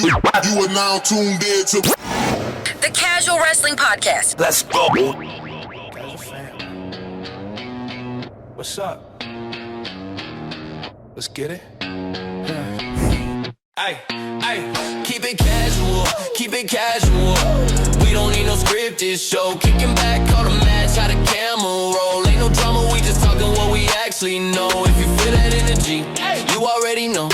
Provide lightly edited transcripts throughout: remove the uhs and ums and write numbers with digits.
You are now tuned in to the Casual Wrestling Podcast. Let's go. Casual fam. What's up? Let's get it. Ay, keep it casual, keep it casual. We don't need no scripted show. Kicking back, call the match, how the camel roll. Ain't no drama, we just talking what we actually know. If you feel that energy, you already know.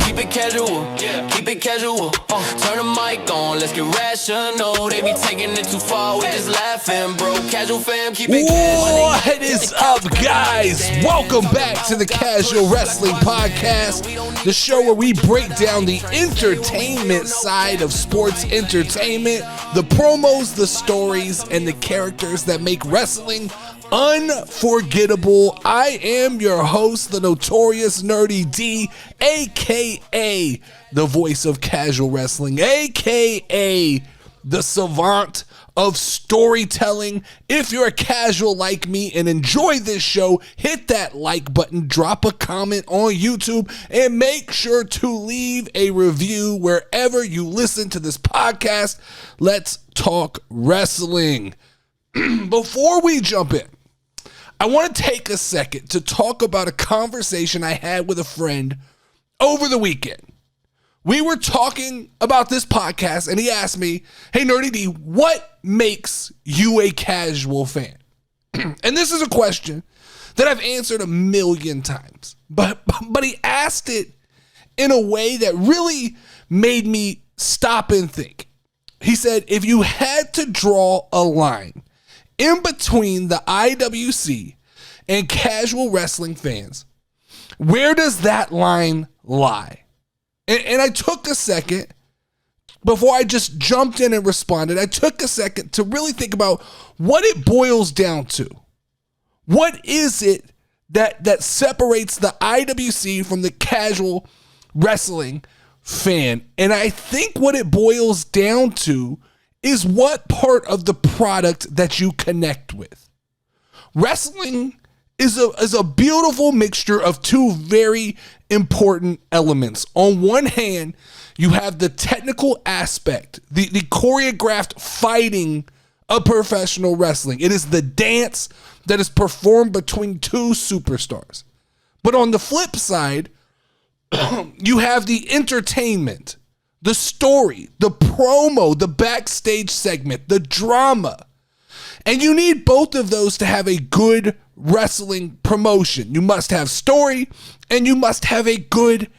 Keep it casual, keep it casual. Turn the mic on, let's get rational. They be taking it too far, we just laughing, bro. Casual fam, keep it casual. What is up, guys? Welcome back to the Casual Wrestling Podcast, the show where we break down the entertainment side of sports entertainment, the promos, the stories, and the characters that make wrestling unforgettable. I am your host, the notorious Nerdy D, aka the voice of casual wrestling, aka the savant of storytelling. If you're a casual like me and enjoy this show, hit that like button, drop a comment on YouTube, and make sure to leave a review wherever you listen to this podcast. Let's talk wrestling. Before we jump in, I want to take a second to talk about a conversation I had with a friend over the weekend. We were talking about this podcast, and he asked me, hey, Nerdy D, what makes you a casual fan? And this is a question that I've answered a million times, but he asked it in a way that really made me stop and think. He said, if you had to draw a line in between the IWC and casual wrestling fans, where does that line lie? And I took a second before I just jumped in and responded. I took a second to really think about what it boils down to. What is it that separates the IWC from the casual wrestling fan? And I think what it boils down to is what part of the product that you connect with. Wrestling is a beautiful mixture of two very important elements. On one hand, you have the technical aspect, the choreographed fighting of professional wrestling. It is the dance that is performed between two superstars. But on the flip side, you have the entertainment, the story, the promo, the backstage segment, the drama. And you need both of those to have a good wrestling promotion. You must have story and you must have a good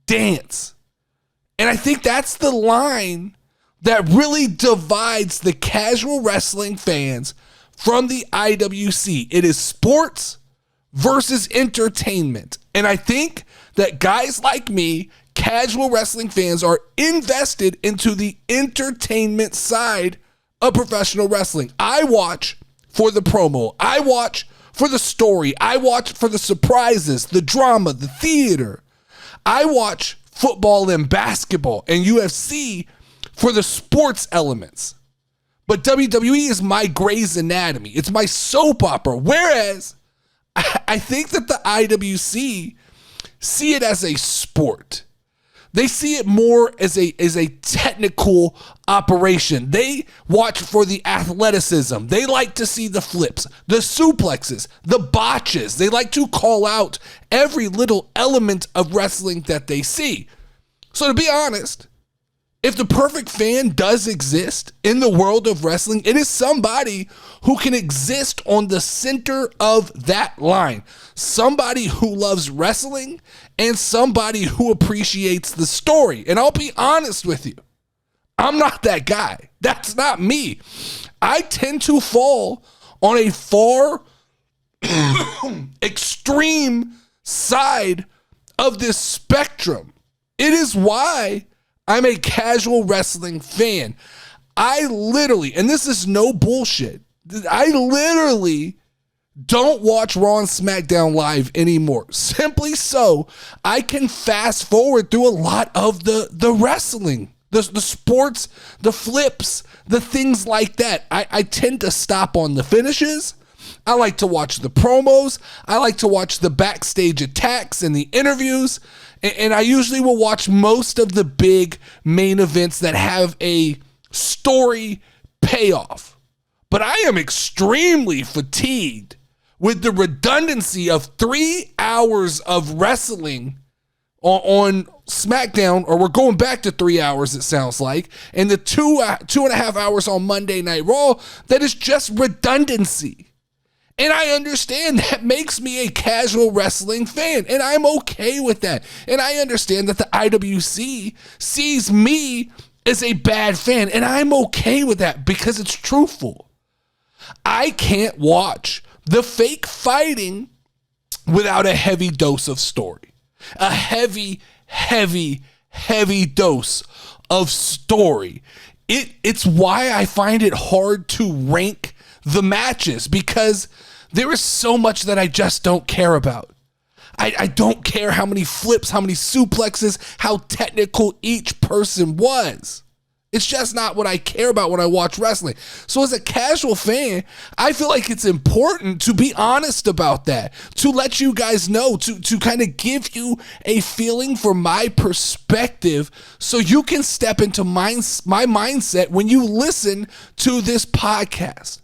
dance. And I think that's the line that really divides the casual wrestling fans from the IWC. It is sports versus entertainment. And I think that guys like me, casual wrestling fans, are invested into the entertainment side of professional wrestling. I watch for the promo. I watch for the story. I watch for the surprises, the drama, the theater. I watch football and basketball and UFC for the sports elements. But WWE is my Grey's Anatomy. It's my soap opera. Whereas I think that the IWC see it as a sport. They see it more as a technical operation. They watch for the athleticism. They like to see the flips, the suplexes, the botches. They like to call out every little element of wrestling that they see. So to be honest, if the perfect fan does exist in the world of wrestling, it is somebody who can exist on the center of that line. Somebody who loves wrestling and somebody who appreciates the story. And I'll be honest with you, I'm not that guy. That's not me. I tend to fall on a far extreme side of this spectrum. It is why I'm a casual wrestling fan. I literally, and this is no bullshit, I literally don't watch Raw and SmackDown live anymore. Simply so I can fast forward through a lot of the wrestling, the sports, the flips, the things like that. I tend to stop on the finishes. I like to watch the promos. I like to watch the backstage attacks and the interviews. And I usually will watch most of the big main events that have a story payoff. But I am extremely fatigued with the redundancy of 3 hours of wrestling on SmackDown, or we're going back to 3 hours, it sounds like, and the two and a half hours on Monday Night Raw, that is just redundancy. And I understand that makes me a casual wrestling fan, and I'm okay with that. And I understand that the IWC sees me as a bad fan, and I'm okay with that because it's truthful. I can't watch the fake fighting without a heavy dose of story. A heavy dose of story. It's why I find it hard to rank the matches, because there is so much that I just don't care about. I don't care how many flips, how many suplexes, how technical each person was. It's just not what I care about when I watch wrestling. So as a casual fan, I feel like it's important to be honest about that, to let you guys know, to kind of give you a feeling for my perspective so you can step into my mindset when you listen to this podcast.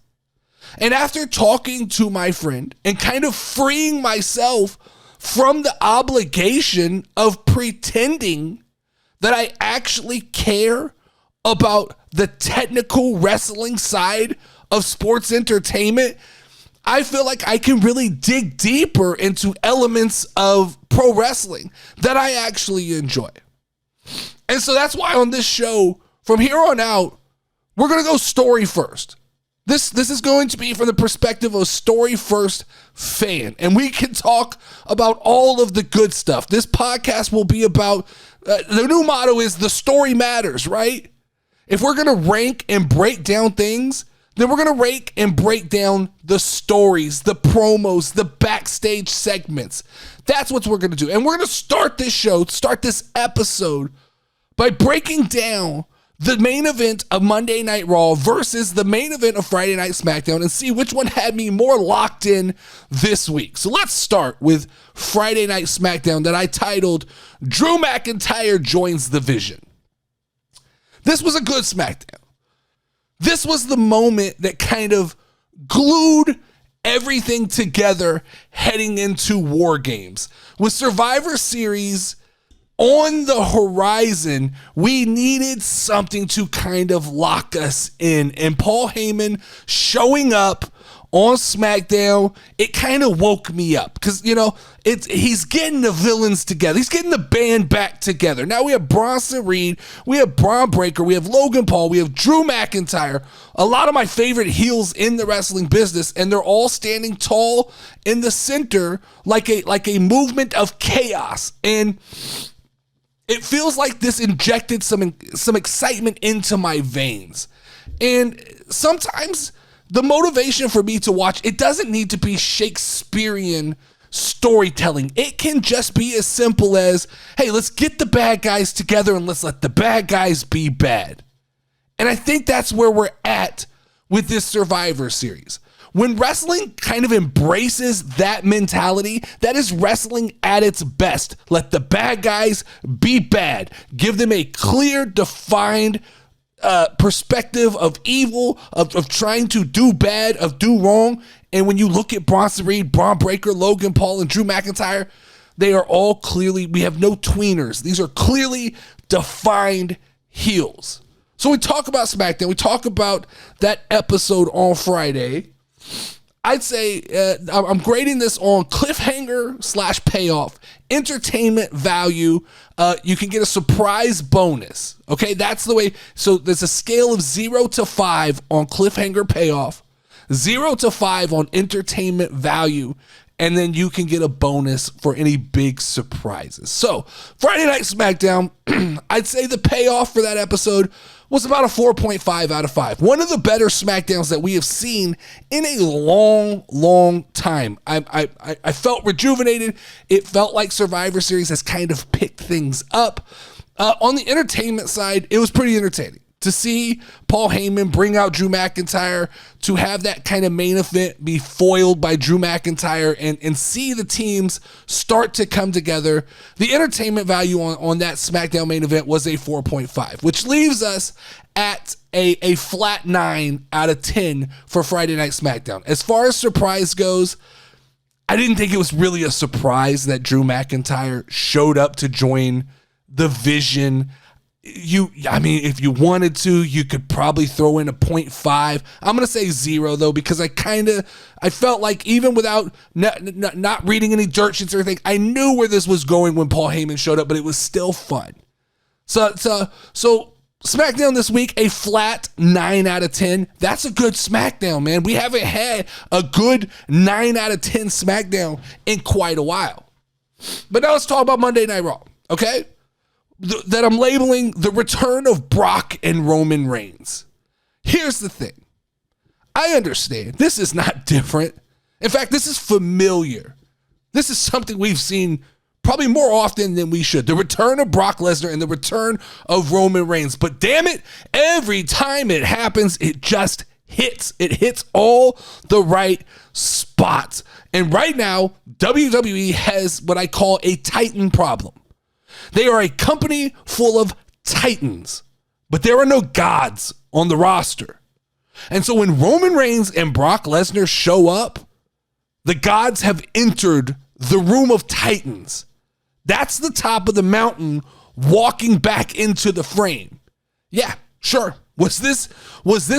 And after talking to my friend and kind of freeing myself from the obligation of pretending that I actually care about the technical wrestling side of sports entertainment, I feel like I can really dig deeper into elements of pro wrestling that I actually enjoy. And so that's why on this show, from here on out, we're going to go story first. This is going to be from the perspective of a story first fan, and we can talk about all of the good stuff. This podcast will be about, the new motto is the story matters, right? If we're going to rank and break down things, then we're going to rank and break down the stories, the promos, the backstage segments. That's what we're going to do. And we're going to start this episode by breaking down the main event of Monday Night Raw versus the main event of Friday Night SmackDown and see which one had me more locked in this week. So let's start with Friday Night SmackDown that I titled Drew McIntyre Joins the Vision. This was a good SmackDown. This was the moment that kind of glued everything together heading into War Games. With Survivor Series on the horizon, we needed something to kind of lock us in. And Paul Heyman showing up on SmackDown, it kind of woke me up because, he's getting the villains together. He's getting the band back together. Now we have Bronson Reed, we have Braun Breaker, we have Logan Paul, we have Drew McIntyre, a lot of my favorite heels in the wrestling business, and they're all standing tall in the center like a movement of chaos. And it feels like this injected some excitement into my veins. And sometimes the motivation for me to watch, it doesn't need to be Shakespearean storytelling. It can just be as simple as, hey, let's get the bad guys together and let's let the bad guys be bad. And I think that's where we're at with this Survivor Series. When wrestling kind of embraces that mentality, that is wrestling at its best. Let the bad guys be bad. Give them a clear, defined perspective of evil, of trying to do bad, of do wrong. And when you look at Bronson Reed, Braun Breaker, Logan Paul, and Drew McIntyre, they are all clearly, we have no tweeners. These are clearly defined heels. So we talk about SmackDown. We talk about that episode on Friday. I'd say I'm grading this on cliffhanger / payoff, entertainment value. You can get a surprise bonus. Okay, that's the way. So there's a scale of 0 to 5 on cliffhanger payoff, 0 to 5 on entertainment value, and then you can get a bonus for any big surprises. So Friday Night SmackDown, I'd say the payoff for that episode was about a 4.5 out of 5. One of the better SmackDowns that we have seen in a long time. I felt rejuvenated. It felt like Survivor Series has kind of picked things up. On the entertainment side, it was pretty entertaining. to see Paul Heyman bring out Drew McIntyre, to have that kind of main event be foiled by Drew McIntyre, and see the teams start to come together. The entertainment value on that SmackDown main event was a 4.5, which leaves us at a flat 9 out of 10 for Friday Night SmackDown. As far as surprise goes, I didn't think it was really a surprise that Drew McIntyre showed up to join the Vision. If you wanted to, you could probably throw in a 0.5. I'm going to say 0 though, because I felt like even without not reading any dirt sheets or anything, I knew where this was going when Paul Heyman showed up, but it was still fun. So SmackDown this week, a flat 9 out of 10. That's a good SmackDown, man. We haven't had a good 9 out of 10 SmackDown in quite a while. But now let's talk about Monday Night Raw, okay? That I'm labeling the return of Brock and Roman Reigns. Here's the thing. I understand. This is not different. In fact, this is familiar. This is something we've seen probably more often than we should. The return of Brock Lesnar and the return of Roman Reigns. But damn it, every time it happens, it just hits. It hits all the right spots. And right now, WWE has what I call a Titan problem. They are a company full of titans, but there are no gods on the roster. And so when Roman Reigns and Brock Lesnar show up, the gods have entered the room of titans. That's the top of the mountain walking back into the frame. Yeah, sure. Was this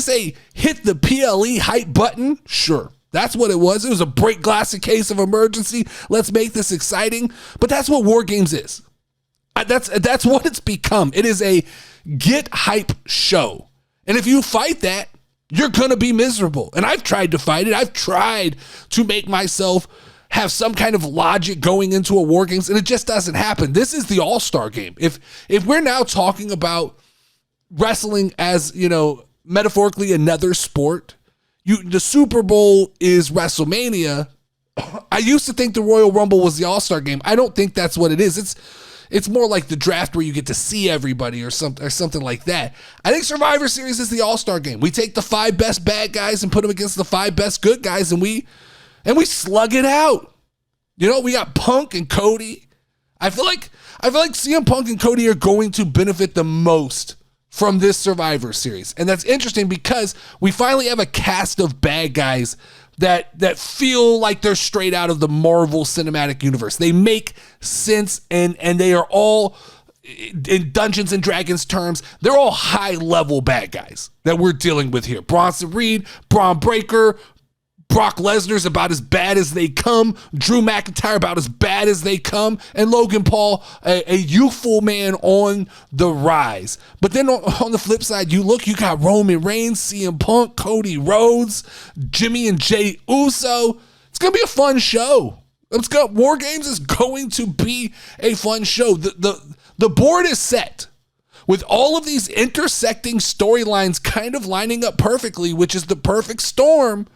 a hit the PLE hype button? Sure. That's what it was. It was a break glass in case of emergency. Let's make this exciting. But that's what War Games is. That's what it's become. It is a get hype show. And if you fight that, you're going to be miserable. And I've tried to fight it. I've tried to make myself have some kind of logic going into a War Games, and it just doesn't happen. This is the All-Star game. If we're now talking about wrestling as, metaphorically another sport, the Super Bowl is WrestleMania. I used to think the Royal Rumble was the All-Star game. I don't think that's what it is. It's more like the draft where you get to see everybody or something like that. I think Survivor Series is the All-Star game. We take the 5 best bad guys and put them against the 5 best good guys, and we slug it out. We got Punk and Cody. I feel like CM Punk and Cody are going to benefit the most from this Survivor Series. And that's interesting because we finally have a cast of bad guys that feel like they're straight out of the Marvel Cinematic Universe. They make sense, and they are all, in Dungeons and Dragons terms, they're all high-level bad guys that we're dealing with here. Bronson Reed, Braun Breaker, Brock Lesnar's about as bad as they come. Drew McIntyre about as bad as they come. And Logan Paul, a youthful man on the rise. But then on the flip side, you got Roman Reigns, CM Punk, Cody Rhodes, Jimmy and Jay Uso. It's going to be a fun show. War Games is going to be a fun show. The board is set with all of these intersecting storylines kind of lining up perfectly, which is the perfect storm.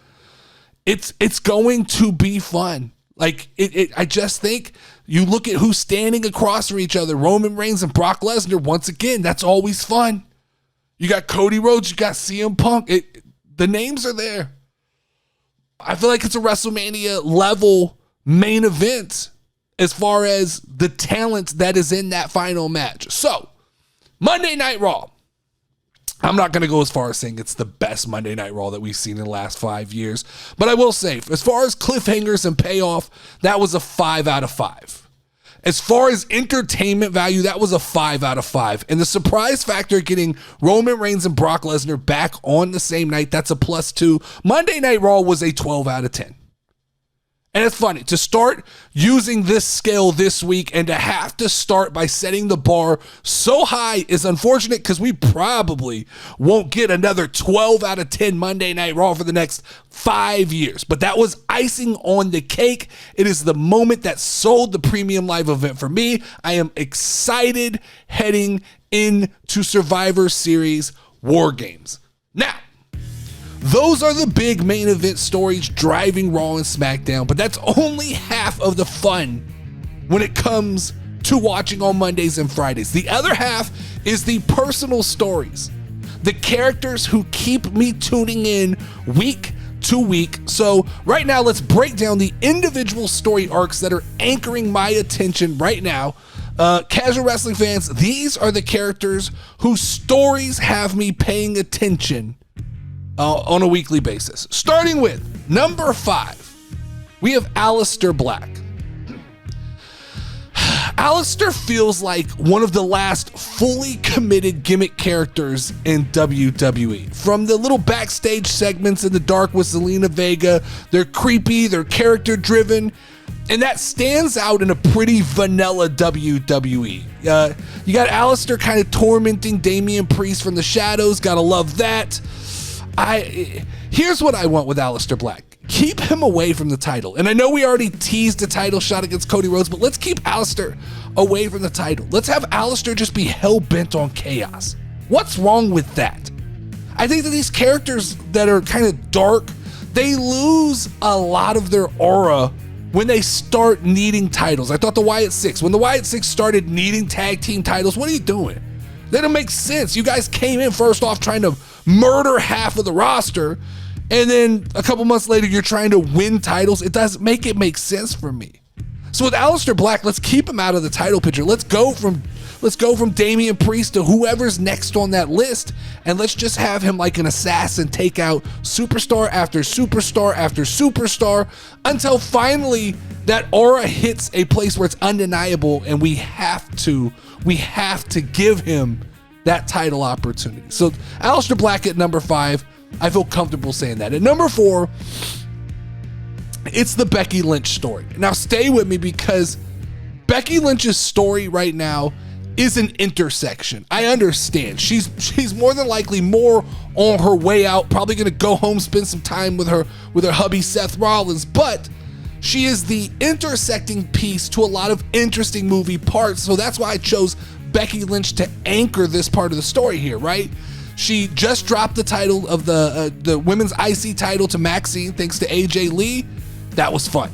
It's going to be fun. I just think you look at who's standing across from each other, Roman Reigns and Brock Lesnar. Once again, that's always fun. You got Cody Rhodes, you got CM Punk. The names are there. I feel like it's a WrestleMania level main event as far as the talent that is in that final match. So, Monday Night Raw. I'm not going to go as far as saying it's the best Monday Night Raw that we've seen in the last 5 years, but I will say, as far as cliffhangers and payoff, that was a 5 out of 5. As far as entertainment value, that was a 5 out of 5. And the surprise factor getting Roman Reigns and Brock Lesnar back on the same night, that's a +2. Monday Night Raw was a 12 out of 10. And it's funny to start using this scale this week and to have to start by setting the bar so high is unfortunate because we probably won't get another 12 out of 10 Monday Night Raw for the next 5 years. But that was icing on the cake. It is the moment that sold the premium live event for me. I am excited heading into Survivor Series War Games. Now, those are the big main event stories driving Raw and SmackDown, but that's only half of the fun when it comes to watching on Mondays and Fridays. The other half is the personal stories, the characters who keep me tuning in week to week. So right now, let's break down the individual story arcs that are anchoring my attention right now. Casual wrestling fans, these are the characters whose stories have me paying attention on a weekly basis. Starting with number 5, we have Aleister Black. Aleister feels like one of the last fully committed gimmick characters in WWE. From the little backstage segments in the dark with Zelina Vega, they're creepy, they're character driven, and that stands out in a pretty vanilla WWE. You got Aleister kind of tormenting Damian Priest from the shadows, gotta love that. Here's what I want with Aleister Black. Keep him away from the title. And I know we already teased a title shot against Cody Rhodes, but let's keep Aleister away from the title. Let's have Aleister just be hell-bent on chaos. What's wrong with that? I think that these characters that are kind of dark, they lose a lot of their aura when they start needing titles. I thought the Wyatt Six, when the Wyatt Six started needing tag team titles, what are you doing? That don't make sense. You guys came in first off trying to murder half of the roster, and then a couple months later, you're trying to win titles. It doesn't make sense for me. So with Aleister Black, let's keep him out of the title picture. Let's go from Damian Priest to whoever's next on that list, and let's just have him like an assassin take out superstar after superstar after superstar until finally that aura hits a place where it's undeniable, and we have to give him that title opportunity. So Aleister Black at number 5. I feel comfortable saying that. At number 4, it's the Becky Lynch story. Now stay with me, because Becky Lynch's story right now is an intersection. I understand. She's more than likely more on her way out, probably gonna go home, spend some time with her hubby Seth Rollins, but she is the intersecting piece to a lot of interesting movie parts. So that's why I chose Becky Lynch to anchor this part of the story here, right? She just dropped the title of the women's IC title to Maxine thanks to AJ Lee. That was fun.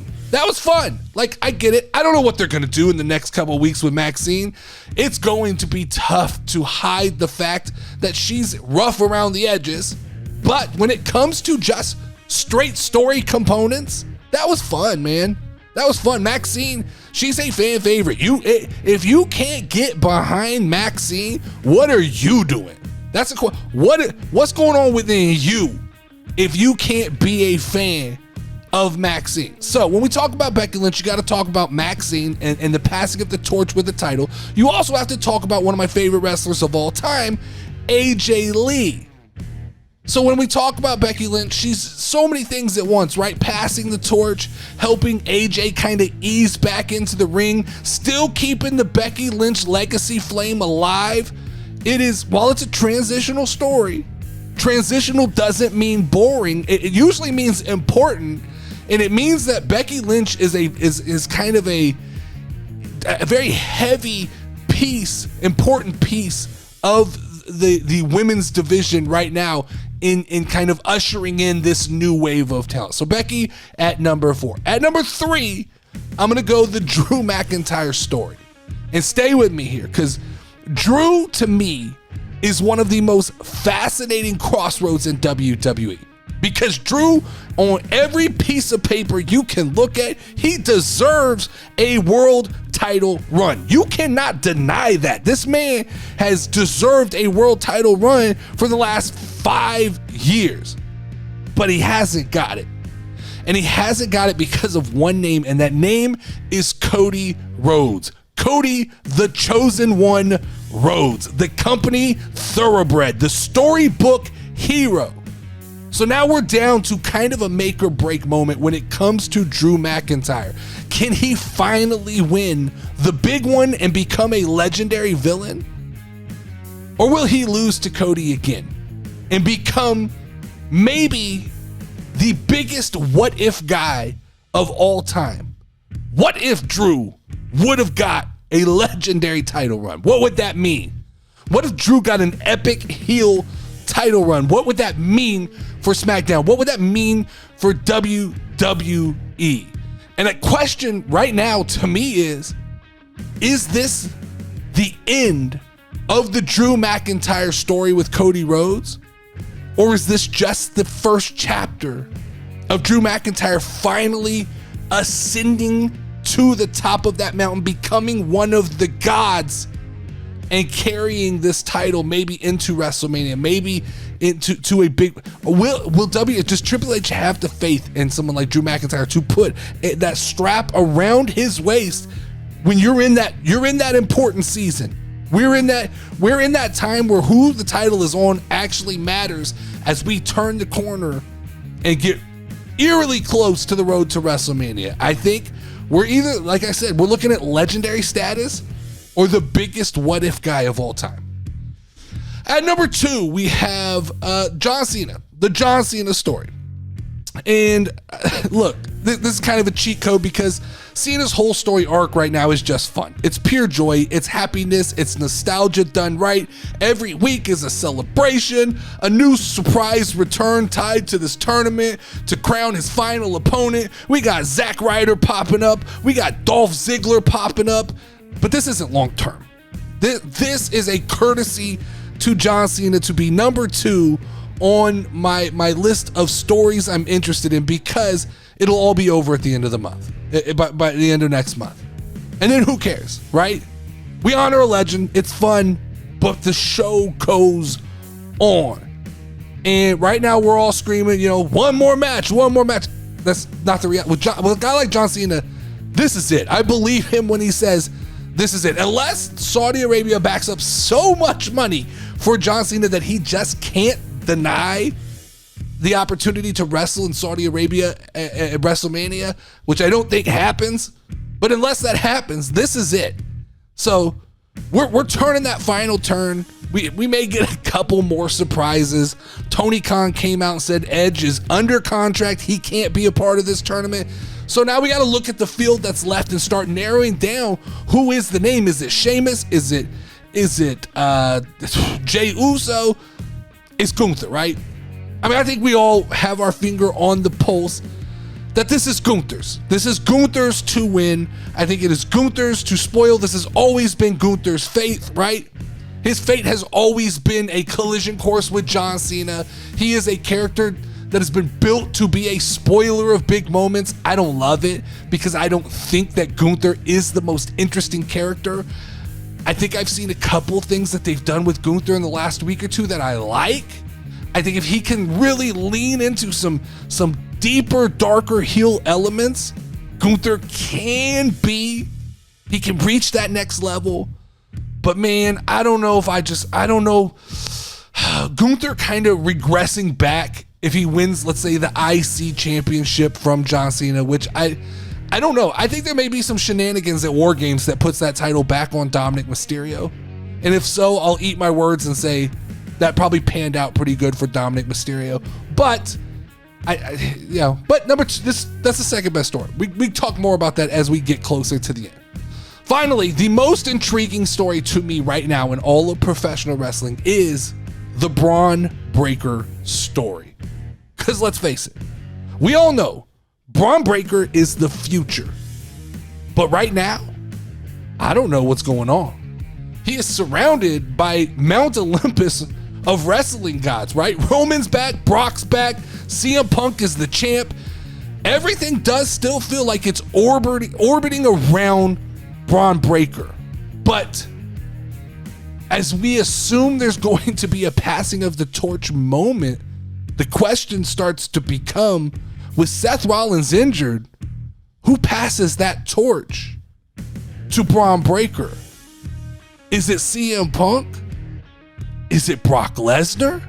Like, I get it. I don't know what they're going to do in the next couple of weeks with Maxine. It's going to be tough to hide the fact that she's rough around the edges. But when it comes to just straight story components, that was fun, man. That was fun. Maxine, she's a fan favorite. If you can't get behind Maxine, what are you doing? That's a question. What's going on within you if you can't be a fan of Maxine? So when we talk about Becky Lynch, you got to talk about Maxine and the passing of the torch with the title. You also have to talk about one of my favorite wrestlers of all time, AJ Lee. So when we talk about Becky Lynch, she's so many things at once, right? Passing the torch, helping AJ kind of ease back into the ring, still keeping the Becky Lynch legacy flame alive. It is, while it's a transitional story, transitional doesn't mean boring. It usually means important, and it means that Becky Lynch is kind of a very heavy piece, important piece of the women's division right now in kind of ushering in this new wave of talent. So Becky at number 4. At number 3, I'm gonna go the Drew McIntyre story. And stay with me here, because Drew, to me, is one of the most fascinating crossroads in WWE. Because Drew, on every piece of paper you can look at, he deserves a world title run. You cannot deny that. This man has deserved a world title run for the last 5 years. But he hasn't got it. And he hasn't got it because of one name, and that name is Cody Rhodes. Cody, the chosen one, Rhodes, the company thoroughbred, the storybook hero. So now we're down to kind of a make or break moment when it comes to Drew McIntyre. Can he finally win the big one and become a legendary villain? Or will he lose to Cody again and become maybe the biggest what if guy of all time? What if Drew would have got a legendary title run? What would that mean? What if Drew got an epic heel title run? What would that mean for SmackDown? What would that mean for WWE? And a question right now to me is this the end of the Drew McIntyre story with Cody Rhodes? Or is this just the first chapter of Drew McIntyre finally ascending to the top of that mountain, becoming one of the gods, and carrying this title maybe into WrestleMania, maybe into a big... Does Triple H have the faith in someone like Drew McIntyre to put that strap around his waist when you're in that important season? We're in that time where who the title is on actually matters as we turn the corner and get eerily close to the road to WrestleMania. I think we're either, like I said, we're looking at legendary status or the biggest what if guy of all time. At number 2, we have John Cena, the John Cena story. And look, this is kind of a cheat code because Cena's whole story arc right now is just fun. It's pure joy. It's happiness. It's nostalgia done right. Every week is a celebration, a new surprise return tied to this tournament to crown his final opponent. We got Zack Ryder popping up. We got Dolph Ziggler popping up. But this isn't long term. This is a courtesy to John Cena to be number 2 on my list of stories I'm interested in, because it'll all be over at the end of the month, by the end of next month. And then who cares, right? We honor a legend. It's fun, but the show goes on. And right now we're all screaming, one more match. That's not the reality. With a guy like John Cena, this is it. I believe him when he says this is it. Unless Saudi Arabia backs up so much money for John Cena that he just can't deny the opportunity to wrestle in Saudi Arabia at WrestleMania, which I don't think happens. But unless that happens, this is it. So we're turning that final turn. We may get a couple more surprises. Tony Khan came out and said Edge is under contract. He can't be a part of this tournament. So now we got to look at the field that's left and start narrowing down who is the name. Is it Sheamus? Is it Jey Uso? It's Gunther, right? I mean, I think we all have our finger on the pulse that this is Gunther's. This is Gunther's to win. I think it is Gunther's to spoil. This has always been Gunther's fate, right? His fate has always been a collision course with John Cena. He is a character that has been built to be a spoiler of big moments. I don't love it because I don't think that Gunther is the most interesting character. I think I've seen a couple things that they've done with Gunther in the last week or two that I like. I think if he can really lean into some deeper, darker heel elements, Gunther can reach that next level. But man, I don't know. Gunther kind of regressing back if he wins, let's say, the IC championship from John Cena, which I don't know. I think there may be some shenanigans at War Games that puts that title back on Dominic Mysterio. And if so, I'll eat my words and say that probably panned out pretty good for Dominic Mysterio. But but number 2, that's the second best story. We talk more about that as we get closer to the end. Finally, the most intriguing story to me right now in all of professional wrestling is the Braun Breaker story. Because let's face it, we all know Braun Breaker is the future. But right now, I don't know what's going on. He is surrounded by Mount Olympus of wrestling gods, right? Roman's back, Brock's back, CM Punk is the champ. Everything does still feel like it's orbiting around Braun Breaker. But as we assume there's going to be a passing of the torch moment, the question starts to become, with Seth Rollins injured, who passes that torch to Braun Breaker? Is it CM Punk? Is it Brock Lesnar?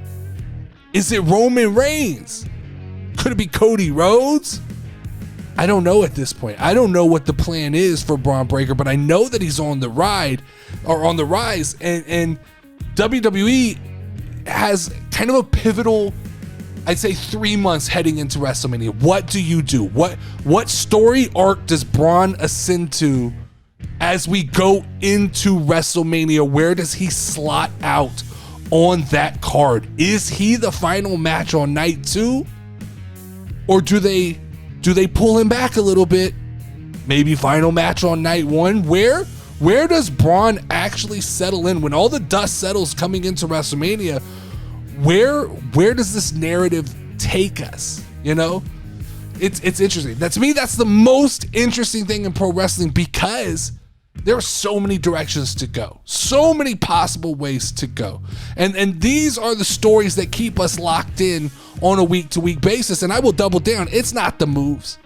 Is it Roman Reigns? Could it be Cody Rhodes? I don't know at this point. I don't know what the plan is for Braun Breaker, but I know that he's on the rise, and WWE has kind of a pivotal, I'd say, 3 months heading into WrestleMania. What do you do? What story arc does Braun ascend to as we go into WrestleMania? Where does he slot out on that card? Is he the final match on night 2? Or do they pull him back a little bit? Maybe final match on night 1 where Where does Braun actually settle in when all the dust settles coming into WrestleMania? Where does this narrative take us? You know, it's interesting. To me, that's the most interesting thing in pro wrestling, because there are so many directions to go, so many possible ways to go. And these are the stories that keep us locked in on a week-to-week basis. And I will double down. It's not the moves.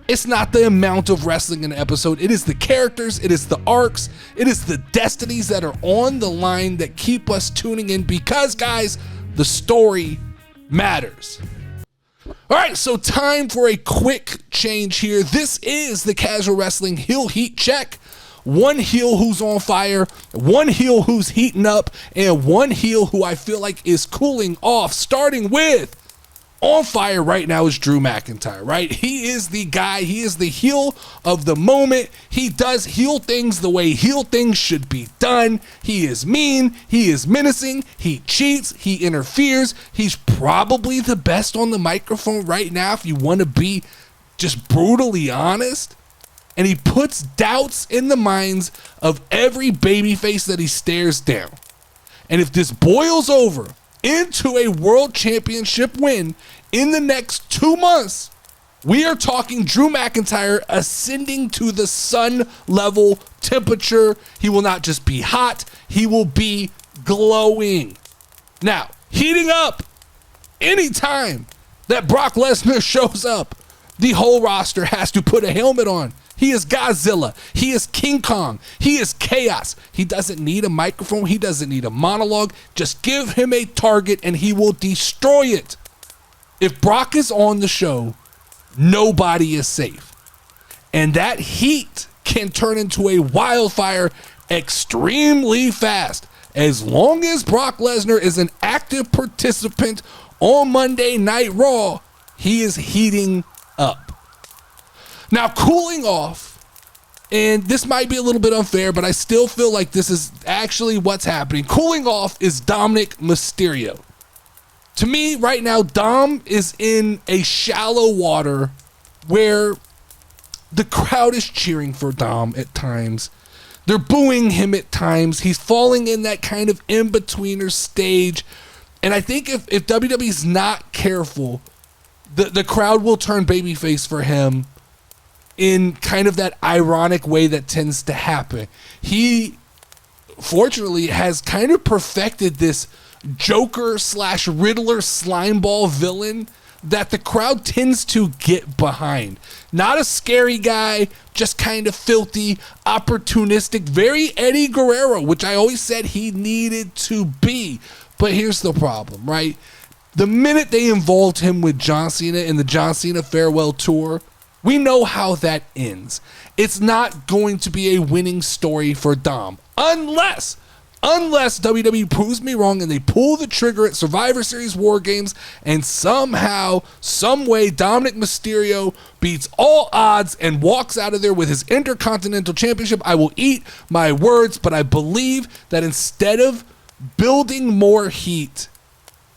It's not the amount of wrestling in an episode. It is the characters. It is the arcs. It is the destinies that are on the line that keep us tuning in, because, guys, the story matters. All right, so time for a quick change here. This is the Casual Wrestling Heel Heat Check. One heel who's on fire, one heel who's heating up, and one heel who I feel like is cooling off. Starting with on fire right now is Drew McIntyre, right? He is the guy. He is the heel of the moment. He does heel things the way heel things should be done. He is mean. He is menacing. He cheats. He interferes. He's probably the best on the microphone right now, if you want to be just brutally honest. And he puts doubts in the minds of every babyface that he stares down. And if this boils over into a world championship win in the next 2 months, we are talking Drew McIntyre ascending to the sun level temperature. He will not just be hot, he will be glowing. Now, heating up anytime that Brock Lesnar shows up, the whole roster has to put a helmet on. He is Godzilla. He is King Kong. He is chaos. He doesn't need a microphone. He doesn't need a monologue. Just give him a target and he will destroy it. If Brock is on the show, nobody is safe. And that heat can turn into a wildfire extremely fast. As long as Brock Lesnar is an active participant on Monday Night Raw, he is heating up. Now, cooling off, and this might be a little bit unfair, but I still feel like this is actually what's happening. Cooling off is Dominic Mysterio. To me, right now, Dom is in a shallow water where the crowd is cheering for Dom at times. They're booing him at times. He's falling in that kind of in-betweener stage. And I think if WWE's not careful, the crowd will turn babyface for him in kind of that ironic way that tends to happen. He, fortunately, has kind of perfected this Joker / Riddler slimeball villain that the crowd tends to get behind. Not a scary guy, just kind of filthy, opportunistic, very Eddie Guerrero, which I always said he needed to be. But here's the problem, right? The minute they involved him with John Cena in the John Cena farewell tour, we know how that ends. It's not going to be a winning story for Dom. Unless WWE proves me wrong and they pull the trigger at Survivor Series War Games and somehow, some way, Dominic Mysterio beats all odds and walks out of there with his Intercontinental Championship. I will eat my words, but I believe that instead of building more heat,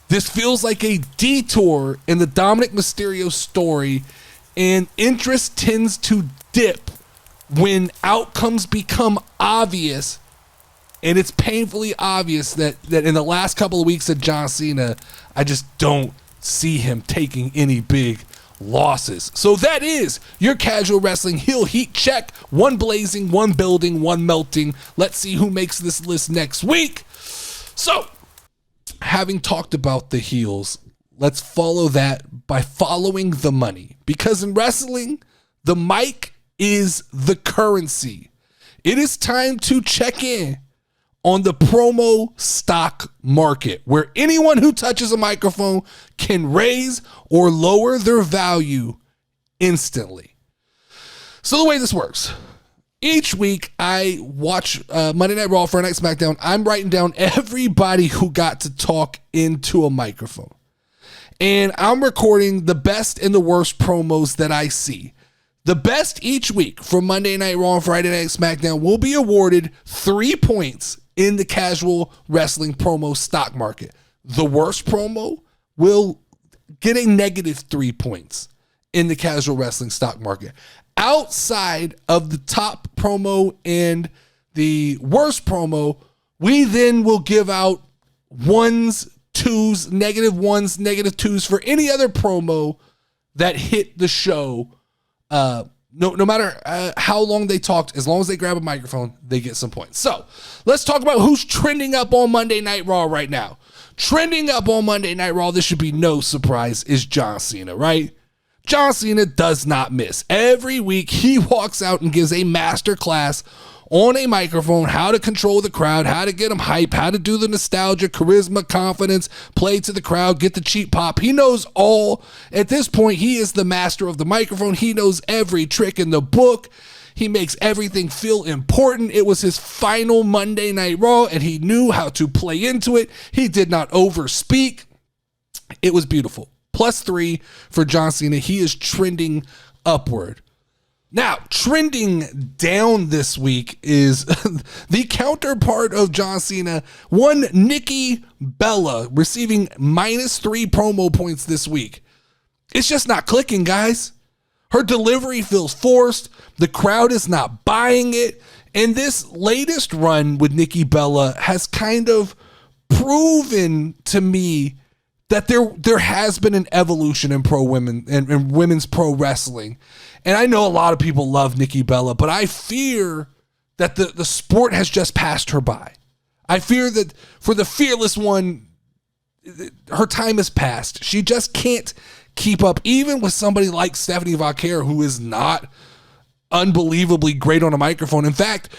this feels like a detour in the Dominic Mysterio story. And interest tends to dip when outcomes become obvious. And it's painfully obvious that in the last couple of weeks of John Cena, I just don't see him taking any big losses. So that is your Casual Wrestling Heel Heat Check. One blazing, one building, one melting. Let's see who makes this list next week. So, having talked about the heels, let's follow that by following the money. Because in wrestling, the mic is the currency. It is time to check in on the promo stock market, where anyone who touches a microphone can raise or lower their value instantly. So the way this works, each week I watch Monday Night Raw, Friday Night SmackDown. I'm writing down everybody who got to talk into a microphone. And I'm recording the best and the worst promos that I see. The best each week from Monday Night Raw and Friday Night SmackDown will be awarded 3 points in the Casual Wrestling promo stock market. The worst promo will get a -3 points in the Casual Wrestling stock market. Outside of the top promo and the worst promo, we then will give out ones, twos, negative ones, negative twos for any other promo that hit the show. No matter how long they talked, as long as they grab a microphone, they get some points. So let's talk about who's trending up on Monday Night Raw right now. Trending up on Monday Night Raw, this should be no surprise, is John Cena, right? John Cena does not miss. Every week he walks out and gives a master class on a microphone, how to control the crowd, how to get them hype, how to do the nostalgia, charisma, confidence, play to the crowd, get the cheap pop. He knows all. At this point, he is the master of the microphone. He knows every trick in the book. He makes everything feel important. It was his final Monday Night Raw, and he knew how to play into it. He did not overspeak. It was beautiful. +3 for John Cena. He is trending upward. Now, trending down this week is the counterpart of John Cena, one Nikki Bella, receiving -3 promo points this week. It's just not clicking, guys. Her delivery feels forced. The crowd is not buying it. And this latest run with Nikki Bella has kind of proven to me that there has been an evolution in pro women and women's pro wrestling. And I know a lot of people love Nikki Bella, but I fear that the sport has just passed her by. I fear that for the fearless one, her time has passed. She just can't keep up, even with somebody like Stephanie Vaquer, who is not unbelievably great on a microphone. In fact,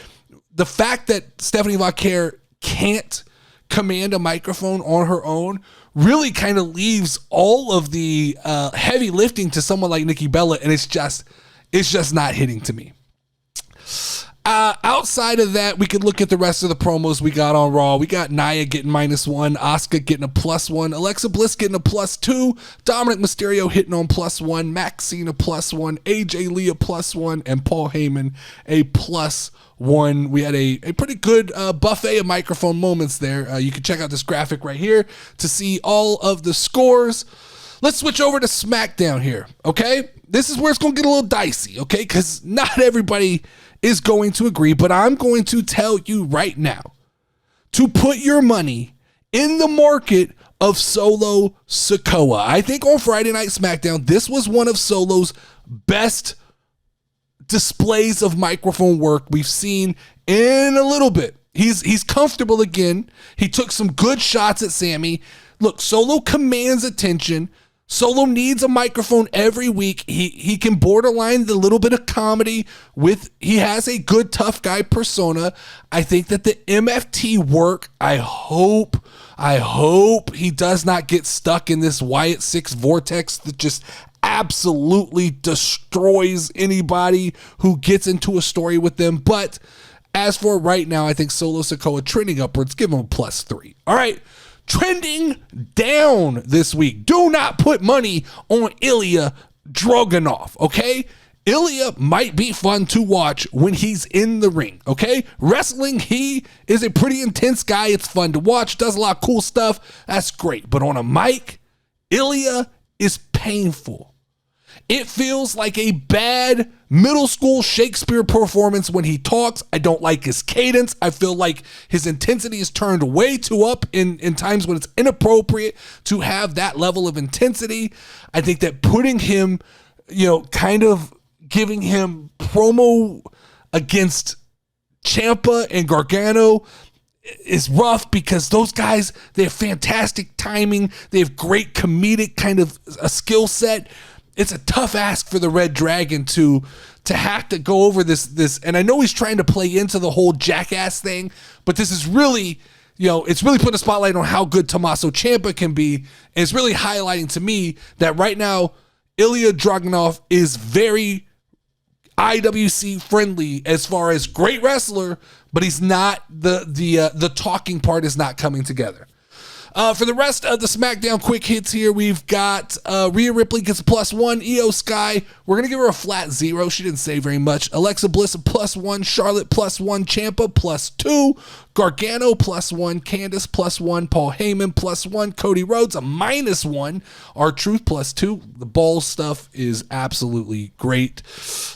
the fact that Stephanie Vaquer can't command a microphone on her own really kind of leaves all of the heavy lifting to someone like Nikki Bella, and it's just not hitting to me. Outside of that, we could look at the rest of the promos we got on Raw. We got Nia getting -1, Asuka getting a +1, Alexa Bliss getting a +2, Dominic Mysterio hitting on +1, Maxine a +1, AJ Lee a +1, and Paul Heyman a +1. We had a pretty good buffet of microphone moments there. You can check out this graphic right here to see all of the scores. Let's switch over to SmackDown here, okay? This is where it's going to get a little dicey, okay? Because not everybody is going to agree, but I'm going to tell you right now to put your money in the market of Solo Sikoa. I think on Friday Night SmackDown, this was one of Solo's best displays of microphone work we've seen in a little bit. He's comfortable again. He took some good shots at Sammy. Look, Solo commands attention. Solo needs a microphone every week. He can borderline the little bit of comedy with, he has a good tough guy persona. I think that the MFT work, I hope he does not get stuck in this Wyatt 6 vortex that just absolutely destroys anybody who gets into a story with them. But as for right now, I think Solo Sikoa trending upwards, give him a +3. All right. Trending down this week. Do not put money on Ilya Dragunov, okay? Ilya might be fun to watch when he's in the ring, okay? Wrestling, he is a pretty intense guy. It's fun to watch, does a lot of cool stuff. That's great. But on a mic, Ilya is painful. It feels like a bad middle school Shakespeare performance when he talks. I don't like his cadence. I feel like his intensity is turned way too up in times when it's inappropriate to have that level of intensity. I think that putting him, kind of giving him promo against Ciampa and Gargano is rough because those guys, they have fantastic timing. They have great comedic kind of a skill set. It's a tough ask for the Red Dragon to have to go over this. And I know he's trying to play into the whole jackass thing, but this is really, it's really putting a spotlight on how good Tommaso Ciampa can be. And it's really highlighting to me that right now, Ilya Dragunov is very IWC friendly as far as great wrestler, but he's not the talking part is not coming together. For the rest of the SmackDown quick hits here, we've got Rhea Ripley gets a +1, Io Sky, we're going to give her a flat 0. She didn't say very much. Alexa Bliss a +1, Charlotte +1, Ciampa +2, Gargano +1, Candice +1, Paul Heyman +1, Cody Rhodes a -1, R-Truth +2. The ball stuff is absolutely great.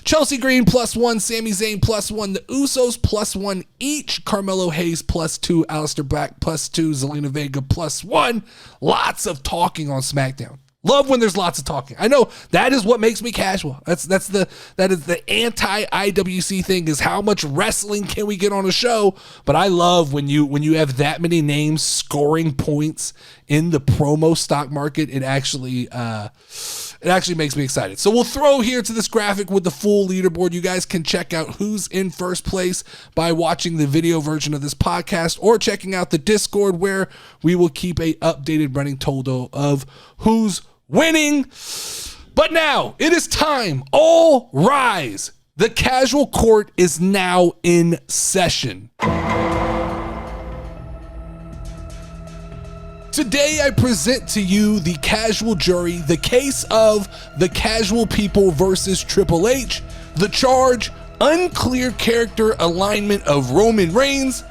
Chelsea Green +1, Sami Zayn +1, the Usos +1 each, Carmelo Hayes +2, Aleister Black +2, Zelina Vega +1. Lots of talking on SmackDown. Love when there's lots of talking. I know that is what makes me casual. That is the anti-IWC thing, is how much wrestling can we get on a show? But I love when you have that many names scoring points in the promo stock market. It actually makes me excited. So we'll throw here to this graphic with the full leaderboard. You guys can check out who's in first place by watching the video version of this podcast or checking out the Discord, where we will keep a updated running total of who's winning. But now it is time. All rise. The casual court is now in session. Today I present to you the casual jury, the case of the casual people versus Triple H, the charge, unclear character alignment of Roman Reigns.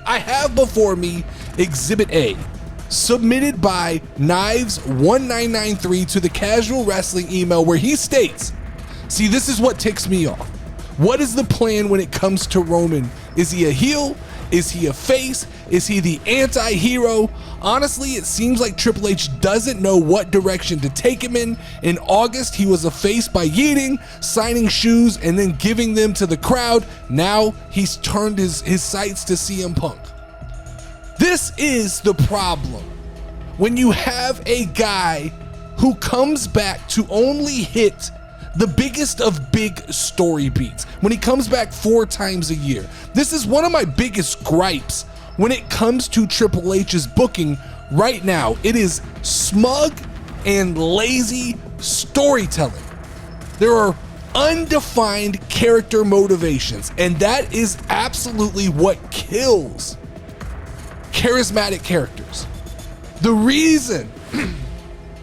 I have before me Exhibit A, submitted by Knives1993 to the Casual Wrestling email, where he states, see, this is what ticks me off. What is the plan when it comes to Roman? Is he a heel? Is he a face? Is he the anti-hero? Honestly, it seems like Triple H doesn't know what direction to take him in. In August, he was a face by yeeting, signing shoes, and then giving them to the crowd. Now he's turned his sights to CM Punk. This is the problem. When you have a guy who comes back to only hit the biggest of big story beats, when he comes back 4 times a year. This is one of my biggest gripes when it comes to Triple H's booking right now. It is smug and lazy storytelling. There are undefined character motivations, and that is absolutely what kills charismatic characters. The reason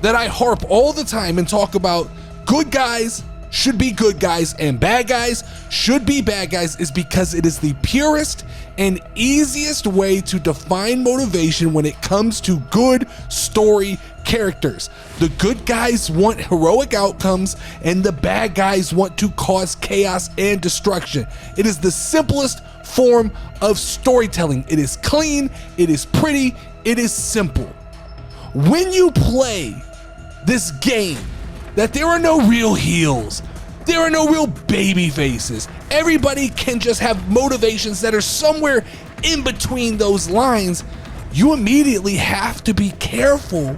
that I harp all the time and talk about good guys should be good guys and bad guys should be bad guys is because it is the purest and easiest way to define motivation when it comes to good story characters. The good guys want heroic outcomes and the bad guys want to cause chaos and destruction. It is the simplest form of storytelling. It is clean, it is pretty, it is simple. When you play this game that there are no real heels, there are no real baby faces, everybody can just have motivations that are somewhere in between those lines, you immediately have to be careful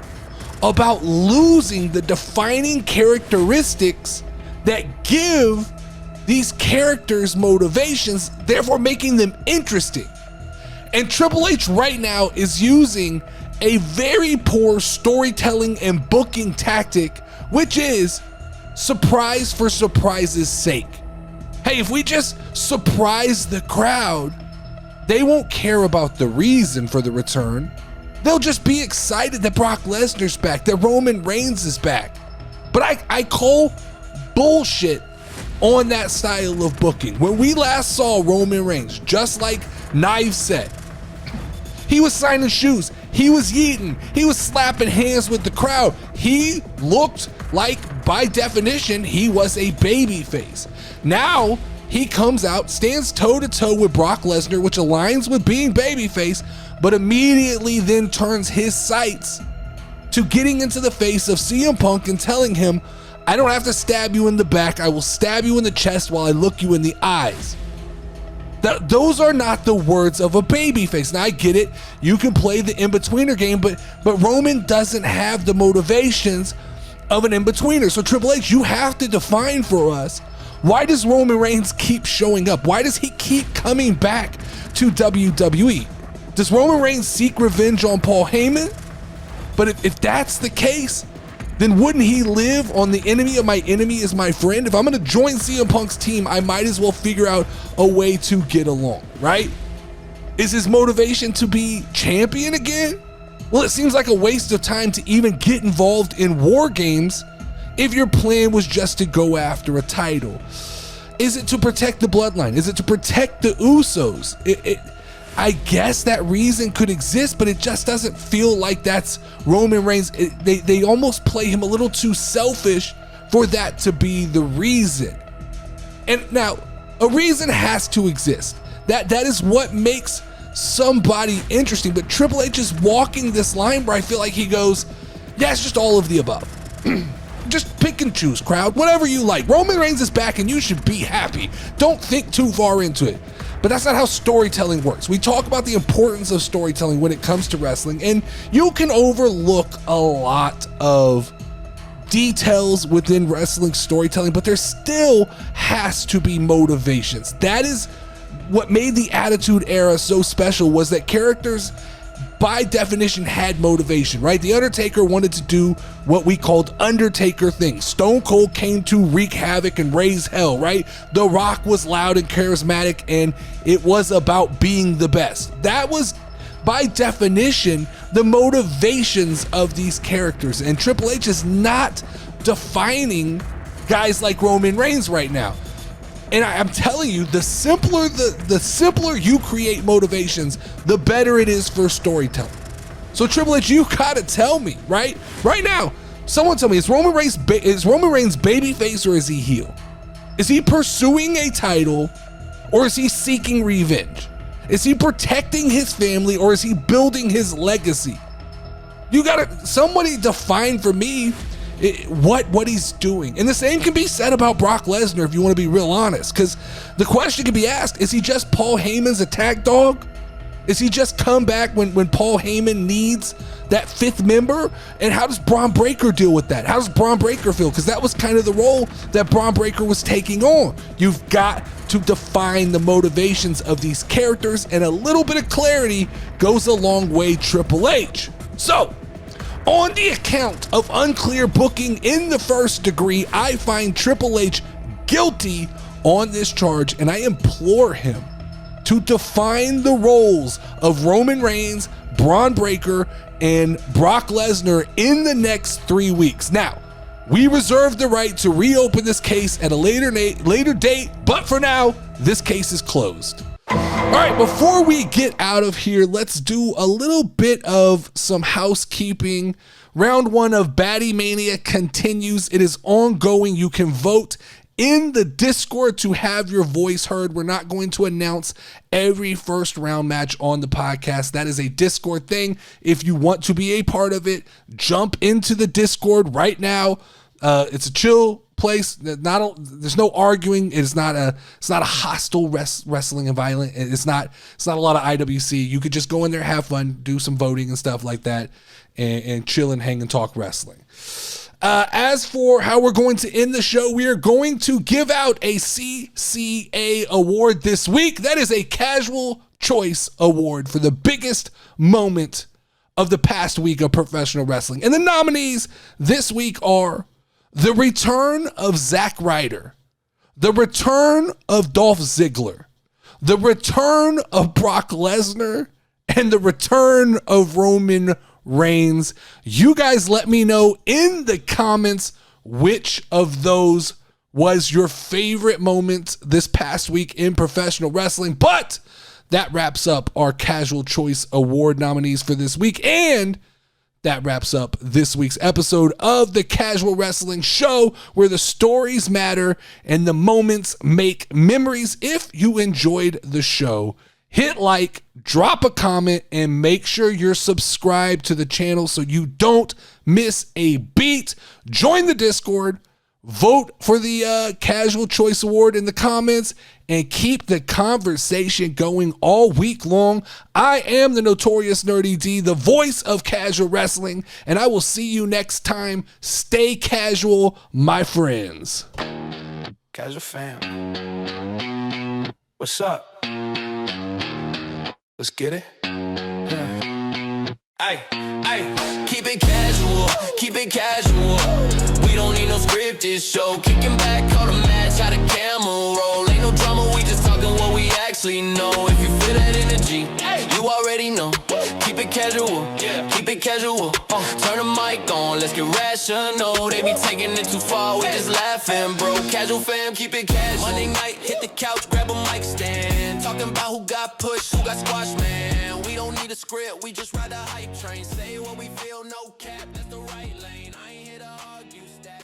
about losing the defining characteristics that give these characters motivations, therefore making them interesting. And Triple H right now is using a very poor storytelling and booking tactic, which is surprise for surprise's sake. Hey, if we just surprise the crowd, they won't care about the reason for the return. They'll just be excited that Brock Lesnar's back, that Roman Reigns is back. But I call bullshit on that style of booking. When we last saw Roman Reigns, just like Knives said, he was signing shoes, he was yeeting, he was slapping hands with the crowd. He looked like, by definition, he was a babyface. Now he comes out, stands toe-to-toe with Brock Lesnar, which aligns with being babyface, but immediately then turns his sights to getting into the face of CM Punk and telling him, I don't have to stab you in the back, I will stab you in the chest while I look you in the eyes. Those are not the words of a babyface. Now I get it, you can play the in-betweener game, but Roman doesn't have the motivations of an in-betweener. So Triple H, you have to define for us, why does Roman Reigns keep showing up? Why does he keep coming back to WWE? Does Roman Reigns seek revenge on Paul Heyman? But if that's the case, then wouldn't he live on the enemy of my enemy is my friend? If I'm going to join CM Punk's team, I might as well figure out a way to get along, right? Is his motivation to be champion again? Well, it seems like a waste of time to even get involved in war games if your plan was just to go after a title. Is it to protect the bloodline? Is it to protect the Usos? I guess that reason could exist, but it just doesn't feel like that's Roman Reigns. They almost play him a little too selfish for that to be the reason. And now, a reason has to exist. That is what makes somebody interesting. But Triple H is walking this line where I feel like he goes, yeah, it's just all of the above. Just pick and choose, crowd, whatever you like. Roman Reigns is back and you should be happy. Don't think too far into it. But that's not how storytelling works. We talk about the importance of storytelling when it comes to wrestling, and you can overlook a lot of details within wrestling storytelling, but there still has to be motivations. That is what made the Attitude Era so special, was that characters by definition had motivation, right? The Undertaker wanted to do what we called Undertaker things. Stone Cold came to wreak havoc and raise hell, right? The Rock was loud and charismatic, and it was about being the best. That was, by definition, the motivations of these characters. And Triple H is not defining guys like Roman Reigns right now. And I'm telling you, the simpler you create motivations, the better it is for storytelling. So Triple H, you gotta tell me, right now, someone tell me, is Roman Reigns babyface or is he heel? Is he pursuing a title or is he seeking revenge? Is he protecting his family or is he building his legacy? You gotta, somebody define for me what he's doing. And the same can be said about Brock Lesnar if you want to be real honest, because the question can be asked, is he just Paul Heyman's attack dog? Is he just come back when Paul Heyman needs that fifth member? And how does Braun Breaker deal with that? How does Braun Breaker feel? Because that was kind of the role that Braun Breaker was taking on. You've got to define the motivations of these characters, and a little bit of clarity goes a long way, Triple H. So, on the account of unclear booking in the first degree, I find Triple H guilty on this charge, and I implore him to define the roles of Roman Reigns, Braun Breaker, and Brock Lesnar in the next 3 weeks. Now, we reserve the right to reopen this case at a later date, but for now, this case is closed. All right, before we get out of here, let's do a little bit of some housekeeping. Round 1 of Baddie Mania continues. It is ongoing. You can vote in the Discord to have your voice heard. We're not going to announce every first round match on the podcast. That is a Discord thing. If you want to be a part of it, jump into the Discord right now. It's a chill place. There's no arguing. It's not a hostile wrestling and violent. It's not a lot of IWC. You could just go in there, have fun, do some voting and stuff like that, and chill and hang and talk wrestling. As for how we're going to end the show, we are going to give out a CCA award this week. That is a Casual Choice Award for the biggest moment of the past week of professional wrestling. And the nominees this week are the return of Zack Ryder, the return of Dolph Ziggler, the return of Brock Lesnar, and the return of Roman Reigns. You guys let me know in the comments which of those was your favorite moment this past week in professional wrestling. But that wraps up our Casual Choice Award nominees for this week, and that wraps up this week's episode of the Casual Wrestling Show, where the stories matter and the moments make memories. If you enjoyed the show, hit like, drop a comment, and make sure you're subscribed to the channel so you don't miss a beat. Join the Discord, vote for the Casual Choice Award in the comments, and keep the conversation going all week long. I am the Notorious Nerdy D, the voice of casual wrestling, and I will see you next time. Stay casual, my friends. Casual fam. What's up? Let's get it. Ay, keep it casual, keep it casual. We don't need no scripted show. Kicking back, call the match, how the camel roll. Ain't no drama, we just talking what we actually know. If you feel that energy, you already know. Keep it it casual, keep it casual. Turn the mic on, let's get rational. They be taking it too far, we just laughing, bro. Casual fam, keep it casual. Monday night, hit the couch, grab a mic stand. Talking about who got pushed, who got squashed, man. We don't need a script, we just ride the hype train. Say what we feel, no cap, that's the right lane.